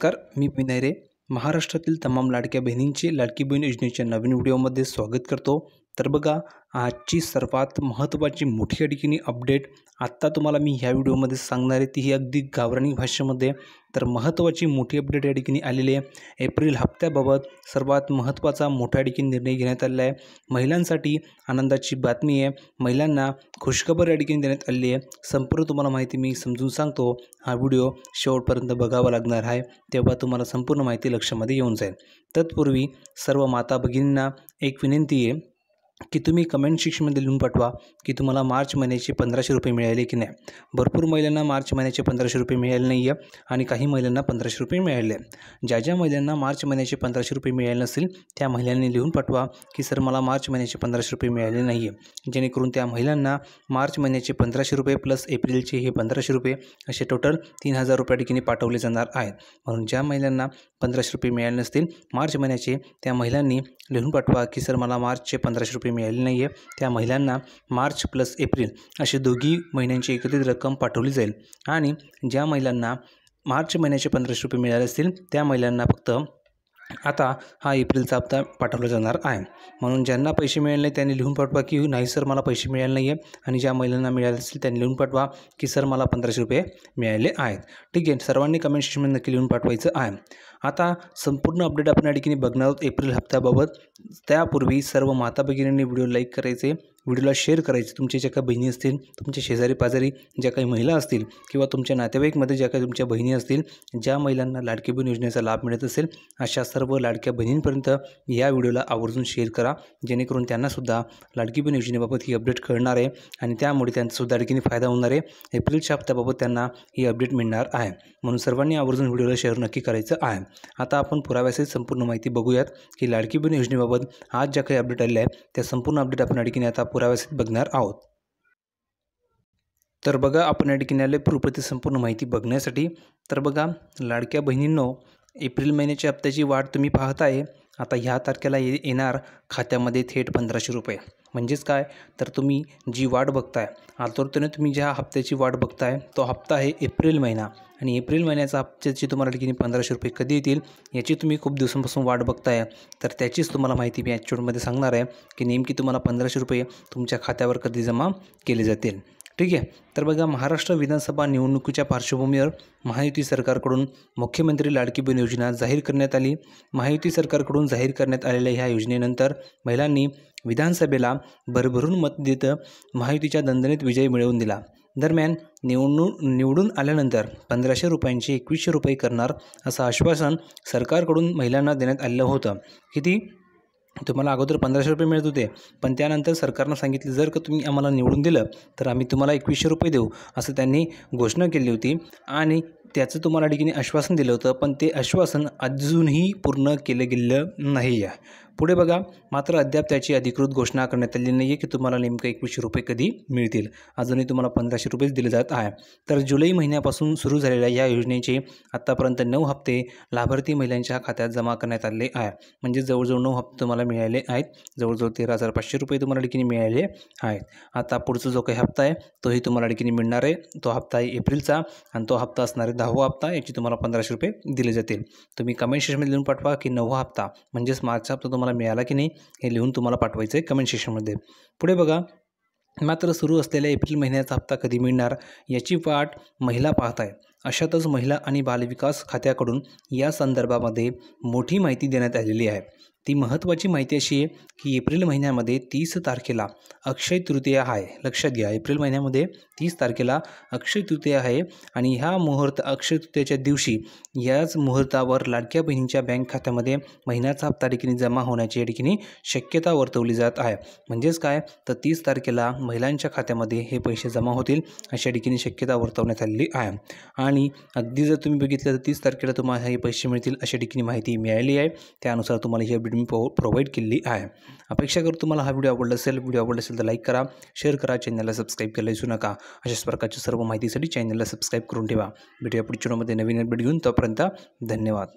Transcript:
नमस्कार, मी विनय रे. महाराष्ट्रातील तमाम लाडक्या बहिणींचे लाडकी बहीण योजनेच्या नवीन व्हिडिओमध्ये स्वागत करतो. तर बघा, आजची सर्वात महत्त्वाची मोठी आणखीन अपडेट आत्ता तुम्हाला मी ह्या व्हिडिओमध्ये सांगणार आहे, ती ही अगदी गावरानी भाषेमध्ये. तर महत्त्वाची मोठी अपडेट या ठिकाणी आलेली आहे. एप्रिल हप्त्याबाबत सर्वात महत्त्वाचा मोठा ठिकाणी निर्णय घेण्यात आलेला आहे. महिलांसाठी आनंदाची बातमी आहे. महिलांना खुशखबर या ठिकाणी देण्यात आलेली आहे. संपूर्ण तुम्हाला माहिती मी समजून सांगतो. हा व्हिडिओ शेवटपर्यंत बघावा लागणार आहे, तेव्हा तुम्हाला संपूर्ण माहिती लक्षामध्ये येऊन जाईल. तत्पूर्वी सर्व माता भगिनींना एक विनंती आहे की तुम्ही कमेंट सेक्शनमध्ये लिहून पाठवा की तुम्हाला मार्च महिन्याचे 1500 रुपये मिळाले की नाही. भरपूर महिलांना मार्च महिन्याचे 1500 रुपये मिळाले नाही आहे आणि काही महिलांना 1500 रुपये मिळाले. ज्या महिलांना मार्च महिन्याचे 1500 रुपये मिळाले नसेल त्या महिलांनी लिहून पाठवा की सर मला मार्च महिन्याचे 1500 रुपये मिळाले नाही आहे, जेणेकरून त्या महिलांना मार्च महिन्याचे 1500 रुपये प्लस एप्रिलचे हे 1500 रुपये असे टोटल 3000 रुपये ठिकाणी पाठवले जाणार आहेत. म्हणून ज्या महिलांना 1500 रुपये मिळाले नसतील मार्च महिन्याचे, त्या महिलांनी लिहून पाठवा की सर मला मार्चचे 1500 रुपये मिळाले नाही आहे. त्या महिलांना मार्च प्लस एप्रिल असे दोघी महिन्यांची एकत्रित रक्कम पाठवली जाईल. आणि ज्या महिलांना मार्च महिन्याचे 1500 रुपये मिळाले असतील त्या महिलांना फक्त आता हा एप्रिलचा हप्ता पाठवला जाणार आहे. म्हणून ज्यांना पैसे मिळाले नाही त्यांनी लिहून पाठवा की नाही सर मला पैसे मिळाले नाही आहे. आणि ज्या महिलांना मिळाले असतील त्यांनी लिहून पाठवा की सर मला 1500 रुपये मिळाले आहेत. ठीक आहे, सर्वांनी कमेंट सेक्शनमध्ये नक्की लिहून पाठवायचं आहे. आता संपूर्ण अपडेट आपण या ठिकाणी बघणार आहोत एप्रिल हप्त्याबाबत. त्यापूर्वी सर्व माता भगिनींनी व्हिडिओ लाईक करायचे, व्हिडिओला शेअर करायचे. तुमच्या ज्या काही बहिणी असतील, तुमच्या शेजारी पाजारी ज्या काही महिला असतील किंवा तुमच्या नातेवाईकमध्ये ज्या काही तुमच्या बहिणी असतील, ज्या महिलांना लाडकी बहीण योजनेचा लाभ मिळत असेल अशा सर्व लाडक्या बहिणींपर्यंत या व्हिडिओला आवर्जून शेअर करा, जेणेकरून त्यांनासुद्धा लाडकी बहीण योजनेबाबत ही अपडेट कळणार आहे आणि त्यामुळे त्यांचासुद्धा आणखीन फायदा होणार आहे. एप्रिलच्या हप्त्याबाबत त्यांना ही अपडेट मिळणार आहे. म्हणून सर्वांनी आवर्जून व्हिडिओला शेअर नक्की करायचं आहे. आता आपण पुराव्यासहित संपूर्ण माहिती बघूयात की लाडकी बहीण योजनेबाबत आज ज्या काही अपडेट आलेल्या आहेत त्या संपूर्ण अपडेट आपण या ठिकाणी आता पुराव्यासहित बघणार आहोत. तर बघा, आपण या ठिकाणी आले प्रूफवरती संपूर्ण माहिती बघण्यासाठी. तर बघा लाडक्या बहिणींनो, एप्रिल महिन्याच्या हप्त्याची वाढ तुम्ही पाहताय. आता ह्या तारखेला येणार खात्यामध्ये थेट 1500 रुपये. म्हणजेच काय, तर तुम्ही जी वाट बघताय, आतुरतेने तुम्ही ज्या हप्त्याची वाट बघताय तो हप्ता आहे एप्रिल महिना. आणि एप्रिल महिन्याचा हप्त्याची तुम्हाला ठिकाणी 1500 रुपये कधी येतील याची तुम्ही खूप दिवसांपासून वाट बघताय. तर त्याचीच तुम्हाला माहिती मी ॲक्च्युअलमध्ये सांगणार आहे की नेमकी तुम्हाला 1500 रुपये तुमच्या खात्यावर कधी जमा केले जातील. ठीक आहे, तर बघा, महाराष्ट्र विधानसभा निवडणुकीच्या पार्श्वभूमीवर महायुती सरकारकडून मुख्यमंत्री लाडकी बहीण योजना जाहीर करण्यात आली. महायुती सरकारकडून जाहीर करण्यात आलेल्या ह्या योजनेनंतर महिलांनी विधानसभेला भरभरून मत देत महायुतीच्या दणदणीत विजय मिळवून दिला. दरम्यान निवडून आल्यानंतर 1500 रुपयांचे 2100 रुपये करणार असं आश्वासन सरकारकडून महिलांना देण्यात आलेलं होतं. किती, तुम्हाला अगोदर 1500 रुपये मिळत होते, पण त्यानंतर सरकारनं सांगितलं जर का तुम्ही आम्हाला निवडून दिलं तर आम्ही तुम्हाला 2100 रुपये देऊ, असं त्यांनी घोषणा केली होती. आणि त्याचं तुम्हाला ठिकाणी आश्वासन दिलं होतं, पण ते आश्वासन अजूनही पूर्ण केलं गेलं नाही आहे. पुढे बघा, मात्र अद्याप त्याची अधिकृत घोषणा करण्यात आली नाही आहे की तुम्हाला नेमकं 2100 रुपये कधी मिळतील. अजूनही तुम्हाला 1500 रुपयेच दिले जात आहे. तर जुलै महिन्यापासून सुरू झालेल्या या योजनेचे आत्तापर्यंत 9 हप्ते लाभार्थी महिलांच्या खात्यात जमा करण्यात आले आहे. म्हणजे जवळजवळ 9 हप्ते तुम्हाला मिळाले आहेत. जवळजवळ 13,500 रुपये तुम्हाला ठिकाणी मिळाले आहेत. आता पुढचा जो काही हप्ता आहे तोही तुम्हाला ठिकाणी मिळणार आहे. तो हप्ता आहे एप्रिलचा आणि तो हप्ता असणार आहे 10वा हप्ता. याची तुम्हाला 1500 रुपये दिले जातील. तुम्ही कमेंट सेक्शनमध्ये लिहून पाठवा की 9वा हप्ता म्हणजेच मार्चचा हप्ता तुम्हाला मिळाला की नाही हे लिहून तुम्हाला पाठवायचं आहे कमेंट सेक्शनमध्ये. पुढे बघा, मात्र सुरू असलेल्या एप्रिल महिन्याचा हप्ता कधी मिळणार याची वाट महिला पाहत आहे. अशातच महिला आणि बालविकास खात्याकडून या संदर्भामध्ये मोठी माहिती देण्यात आलेली आहे. ती महत्त्वाची माहिती अशी आहे की एप्रिल महिन्यामध्ये 30 तारखेला अक्षय तृतीया आहे. लक्षात घ्या, एप्रिल महिन्यामध्ये 30 तारखेला अक्षय तृतीया आहे. आणि ह्या अक्षय तृतीयाच्या दिवशी याच मुहूर्तावर लाडक्या बहिणींच्या बँक खात्यामध्ये महिन्याचा हप्ता ठिकाणी जमा होण्याची या ठिकाणी शक्यता वर्तवली जात आहे. म्हणजेच काय, तर 30 तारखेला महिलांच्या खात्यामध्ये हे पैसे जमा होतील अशा ठिकाणी शक्यता वर्तवण्यात आलेली आहे. आणि अगदी जर तुम्ही बघितलं तर 30 तारखेला तुम्हाला हे पैसे मिळतील अशा ठिकाणी माहिती मिळाली आहे. त्यानुसार तुम्हाला ही अपडेट मी प्रोव्हाइड केलेली आहे. अपेक्षा करू तुम्हाला हा व्हिडिओ आवडला असेल तर लाईक करा, शेअर करा, चॅनलला सबस्क्राईब करायला विसरू नका. अशाच प्रकारच्या सर्व माहितीसाठी चॅनलला सबस्क्राईब करून ठेवा. भेटूया पुढच्या व्हिडिओमध्ये नवीन अपडेट घेऊन. तोपर्यंत धन्यवाद.